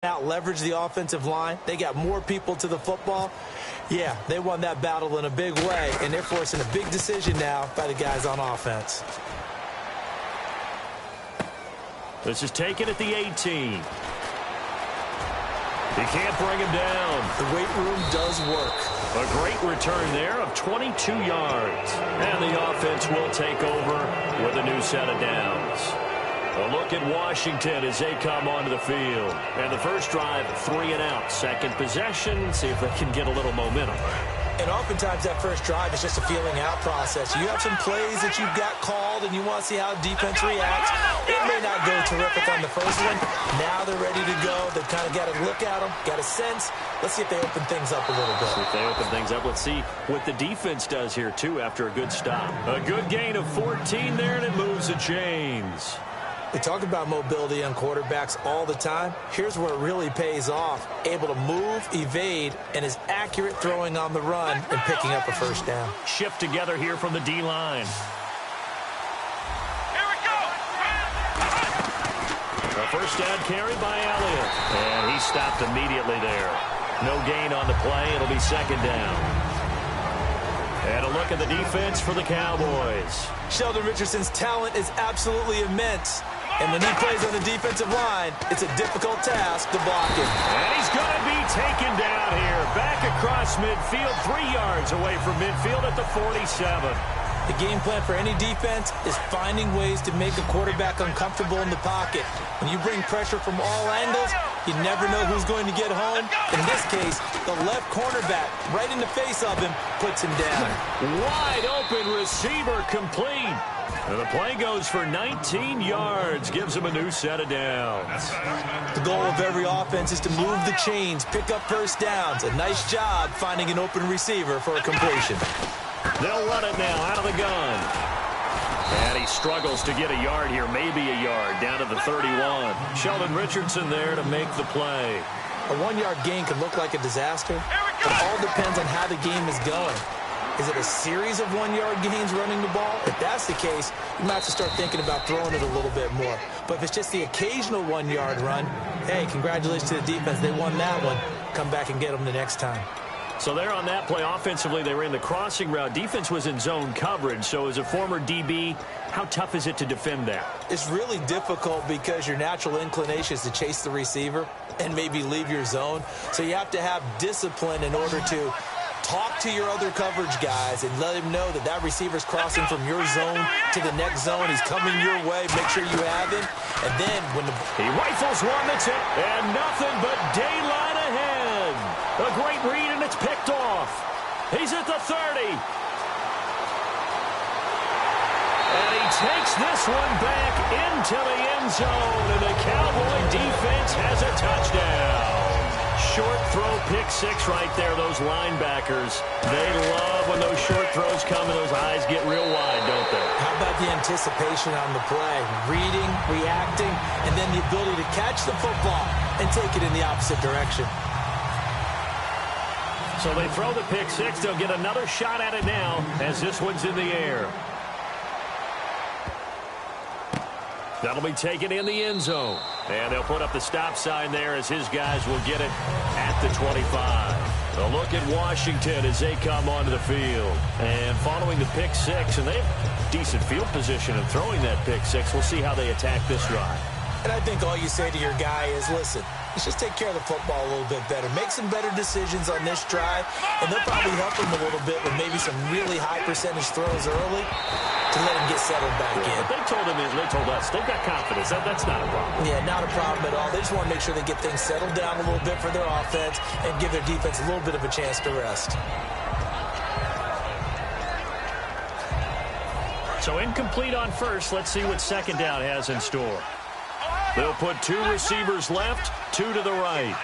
out, leverage the offensive line. They got more people to the football. Yeah, they won that battle in a big way, and they're forcing a big decision now by the guys on offense. This is taken at the 18. He can't bring him down. The weight room does work. A great return there of 22 yards. And the offense will take over with a new set of downs. A look at Washington as they come onto the field. And the first drive, 3 and out. Second possession, see if they can get a little momentum. And oftentimes that first drive is just a feeling out process. You have some plays that you've got called and you want to see how defense reacts. It may not go terrific on the first one. Now they're ready to go. They've kind of got to look at them, got a sense. Let's see if they open things up a little bit. See if they open things up. Let's see what the defense does here, too, after a good stop. A good gain of 14 there, and it moves the chains. We talk about mobility on quarterbacks all the time. Here's where it really pays off. Able to move, evade, and is accurate throwing on the run and picking up a first down. Shift together here from the D-line. Here we go! A first down carry by Elliott. And he stopped immediately there. No gain on the play. It'll be second down. And a look at the defense for the Cowboys. Sheldon Richardson's talent is absolutely immense. And when he plays on the defensive line, it's a difficult task to block him. And he's going to be taken down here. Back across midfield, 3 yards away from midfield at the 47. The game plan for any defense is finding ways to make a quarterback uncomfortable in the pocket. When you bring pressure from all angles, you never know who's going to get home. In this case, the left cornerback, right in the face of him, puts him down. Wide open receiver complete. And the play goes for 19 yards, gives him a new set of downs. The goal of every offense is to move the chains, pick up first downs. A nice job finding an open receiver for a completion. They'll run it now out of the gun. And he struggles to get a yard here, maybe a yard, down to the 31. Sheldon Richardson there to make the play. A 1-yard gain can look like a disaster. It all depends on how the game is going. Is it a series of 1-yard gains running the ball? If that's the case, you might have to start thinking about throwing it a little bit more. But if it's just the occasional 1-yard run, hey, congratulations to the defense. They won that one. Come back and get them the next time. So there on that play, offensively, they ran the crossing route. Defense was in zone coverage. So as a former DB, how tough is it to defend that? It's really difficult because your natural inclination is to chase the receiver and maybe leave your zone. So you have to have discipline in order to talk to your other coverage guys and let him know that that receiver's crossing from your zone to the next zone. He's coming your way. Make sure you have him. And then when he rifles one that's it, and nothing but daylight ahead. A great read, and it's picked off. He's at the 30. And he takes this one back into the end zone, and the Cowboy defense has a touchdown. Short throw, pick six right there, those linebackers. They love when those short throws come and those eyes get real wide, don't they? How about the anticipation on the play? Reading, reacting, and then the ability to catch the football and take it in the opposite direction. So they throw the pick six. They'll get another shot at it now as this one's in the air. That'll be taken in the end zone. And they'll put up the stop sign there as his guys will get it at the 25. A look at Washington as they come onto the field. And following the pick six, and they have decent field position in throwing that pick six. We'll see how they attack this drive. And I think all you say to your guy is, listen, let's just take care of the football a little bit better. Make some better decisions on this drive, and they'll probably help him a little bit with maybe some really high percentage throws early to let him get settled back in. But they told him, they told us, they've got confidence. That's not a problem. Yeah, not a problem at all. They just want to make sure they get things settled down a little bit for their offense and give their defense a little bit of a chance to rest. So incomplete on first. Let's see what second down has in store. They'll put two receivers left, two to the right.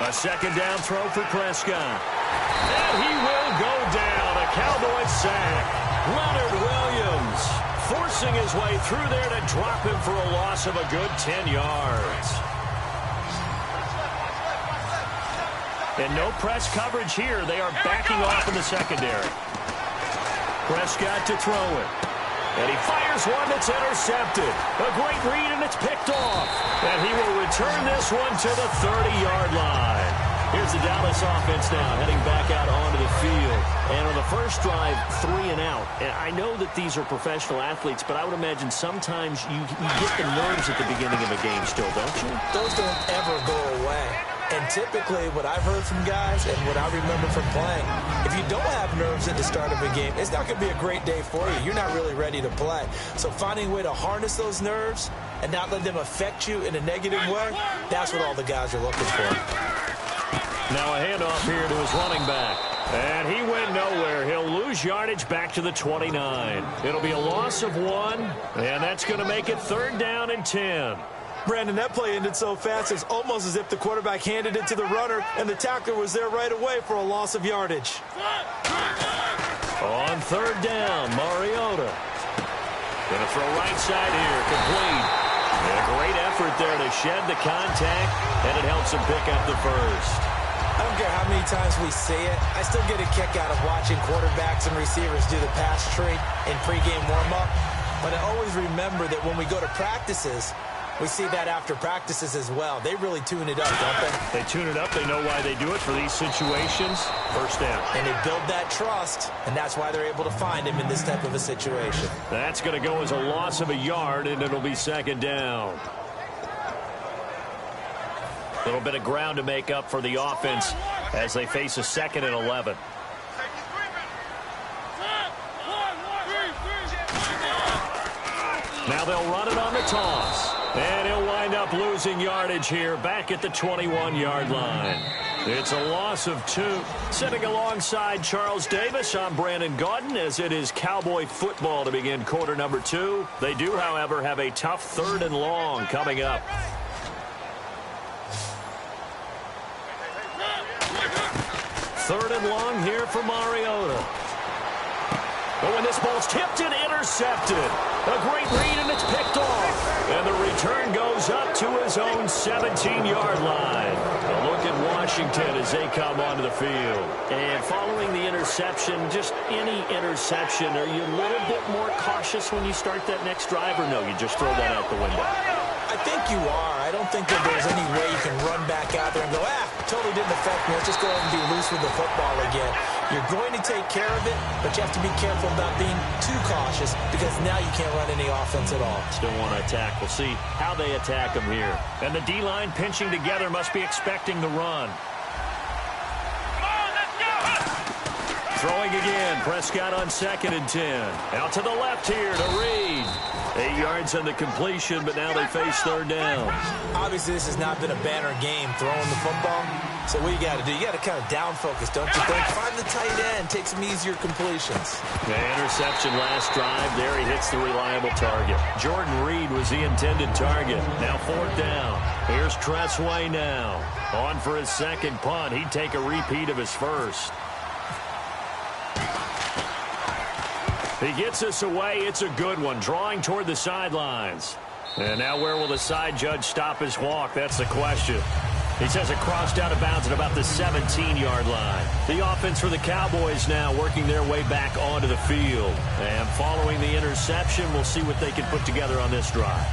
A second down throw for Prescott. And he will go down. A Cowboy sack. Leonard Williams forcing his way through there to drop him for a loss of a good 10 yards. And no press coverage here. They are backing off in the secondary. Prescott to throw it. And he fires one that's intercepted. A great read, and it's picked off. And he will return this one to the 30-yard line. Here's the Dallas offense now, heading back out onto the field. And on the first drive, 3 and out. And I know that these are professional athletes, but I would imagine sometimes you get the nerves at the beginning of a game still, don't you? Those don't ever go away. And typically, what I've heard from guys and what I remember from playing, if you don't have nerves at the start of a game, it's not going to be a great day for you. You're not really ready to play. So finding a way to harness those nerves and not let them affect you in a negative way, that's what all the guys are looking for. Now a handoff here to his running back. And he went nowhere. He'll lose yardage back to the 29. It'll be a loss of 1, and that's going to make it 3rd down and 10. Brandon, that play ended so fast, it's almost as if the quarterback handed it to the runner, and the tackler was there right away for a loss of yardage. On 3rd down, Mariota. Going to throw right side here, complete. And a great effort there to shed the contact, and it helps him pick up the first. I don't care how many times we see it, I still get a kick out of watching quarterbacks and receivers do the pass tree in pregame warm-up. But I always remember that when we go to practices, we see that after practices as well. They really tune it up, don't they? They tune it up. They know why they do it for these situations. First down. And they build that trust, and that's why they're able to find him in this type of a situation. That's going to go as a loss of a yard, and it'll be 2nd down. A little bit of ground to make up for the offense as they face a 2nd and 11. Now they'll run it on the toss. And he'll wind up losing yardage here back at the 21-yard line. It's a loss of 2. Sitting alongside Charles Davis, I'm Brandon Gaudin as it is Cowboy football to begin quarter number 2. They do, however, have a tough 3rd and long coming up. Third and long here for Mariota. But when this ball's tipped and intercepted, a great read, and it's picked off. And the return goes up to his own 17-yard line. A look at Washington as they come onto the field. And following the interception, just any interception, are you a little bit more cautious when you start that next drive, or no, you just throw that out the window? I think you are. I don't think that there's any way you can run back out there and go, totally didn't affect me. Let's just go ahead and be loose with the football again. You're going to take care of it, but you have to be careful about being too cautious because now you can't run any offense at all. Still want to attack. We'll see how they attack him here. And the D-line pinching together must be expecting the run. Throwing again. Prescott on 2nd and 10. Out to the left here to Reed. 8 yards on the completion, but now they face 3rd down. Obviously, this has not been a banner game throwing the football. So what you got to do, you got to kind of down focus, don't you think? Find the tight end, take some easier completions. The interception last drive. There he hits the reliable target. Jordan Reed was the intended target. Now 4th down. Here's Tressway now. On for his 2nd punt. He'd take a repeat of his first. He gets us away. It's a good one. Drawing toward the sidelines. And now where will the side judge stop his walk? That's the question. He says it crossed out of bounds at about the 17-yard line. The offense for the Cowboys now working their way back onto the field. And following the interception, we'll see what they can put together on this drive.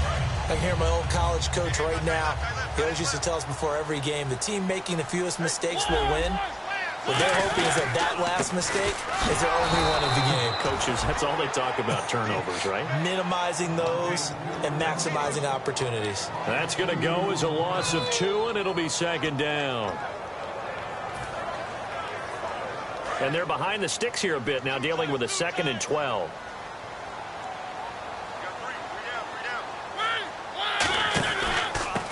I can hear my old college coach right now. He always used to tell us before every game, the team making the fewest mistakes will win. What they're hoping is that last mistake is their only one of the game. Coaches, that's all they talk about, turnovers, right? Minimizing those and maximizing opportunities. That's going to go as a loss of 2, and it'll be 2nd down. And they're behind the sticks here a bit now, dealing with a 2nd and 12.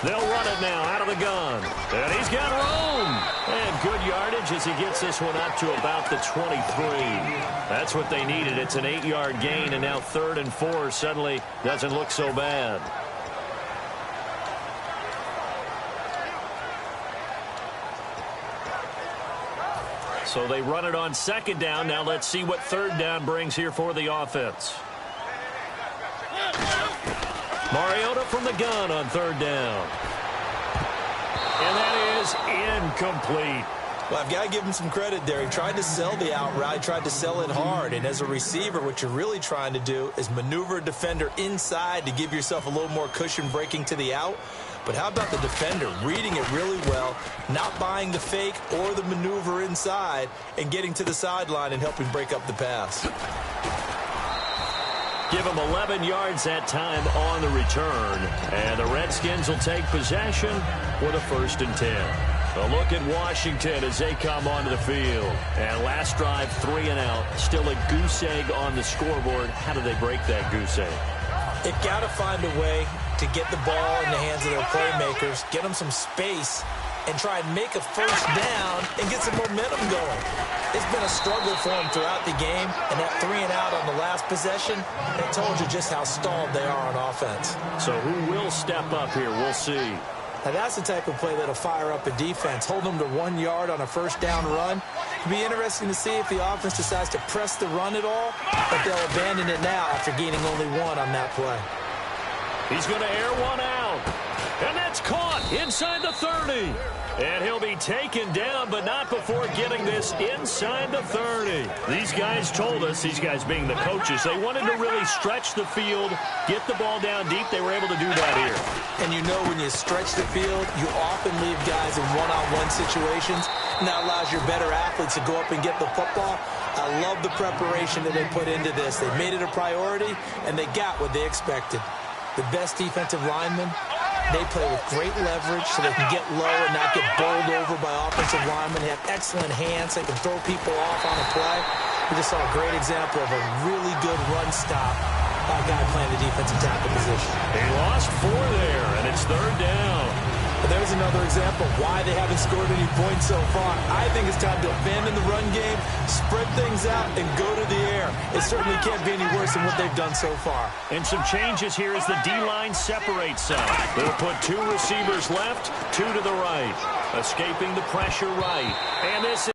They'll run it now out of the gun. And he's got room. And good yardage as he gets this one up to about the 23. That's what they needed. It's an 8-yard gain, and now 3rd and 4 suddenly doesn't look so bad. So they run it on 2nd down. Now let's see what 3rd down brings here for the offense. Mariota from the gun on 3rd down. And that is incomplete. Well, I've got to give him some credit there. He tried to sell the out route. He tried to sell it hard. And as a receiver, what you're really trying to do is maneuver a defender inside to give yourself a little more cushion breaking to the out. But how about the defender reading it really well, not buying the fake or the maneuver inside, and getting to the sideline and helping break up the pass? Give him 11 yards that time on the return. And the Redskins will take possession with a 1st and 10. A look at Washington as they come onto the field. And last drive, 3 and out. Still a goose egg on the scoreboard. How do they break that goose egg? They've got to find a way to get the ball in the hands of their playmakers, get them some space, and try and make a 1st down and get some momentum going. It's been a struggle for them throughout the game, and that 3 and out on the last possession, it told you just how stalled they are on offense. So who will step up here? We'll see. Now, that's the type of play that'll fire up a defense. Hold them to 1 yard on a 1st down run. It'll be interesting to see if the offense decides to press the run at all, but they'll abandon it now after gaining only 1 on that play. He's going to air one out. And that's caught inside the 30. And he'll be taken down, but not before getting this inside the 30. These guys told us, these guys being the coaches, they wanted to really stretch the field, get the ball down deep. They were able to do that here. And you know when you stretch the field, you often leave guys in one-on-one situations, and that allows your better athletes to go up and get the football. I love the preparation that they put into this. They made it a priority, and they got what they expected. The best defensive linemen, they play with great leverage so they can get low and not get bowled over by offensive linemen. They have excellent hands. They can throw people off on a play. We just saw a great example of a really good run stop by a guy playing the defensive tackle position. He lost 4 there, and it's 3rd down. But there's another example of why they haven't scored any points so far. I think it's time to abandon the run game, spread things out, and go to the air. It certainly can't be any worse than what they've done so far. And some changes here as the D-line separates some. They'll put 2 receivers left, 2 to the right. Escaping the pressure right. And this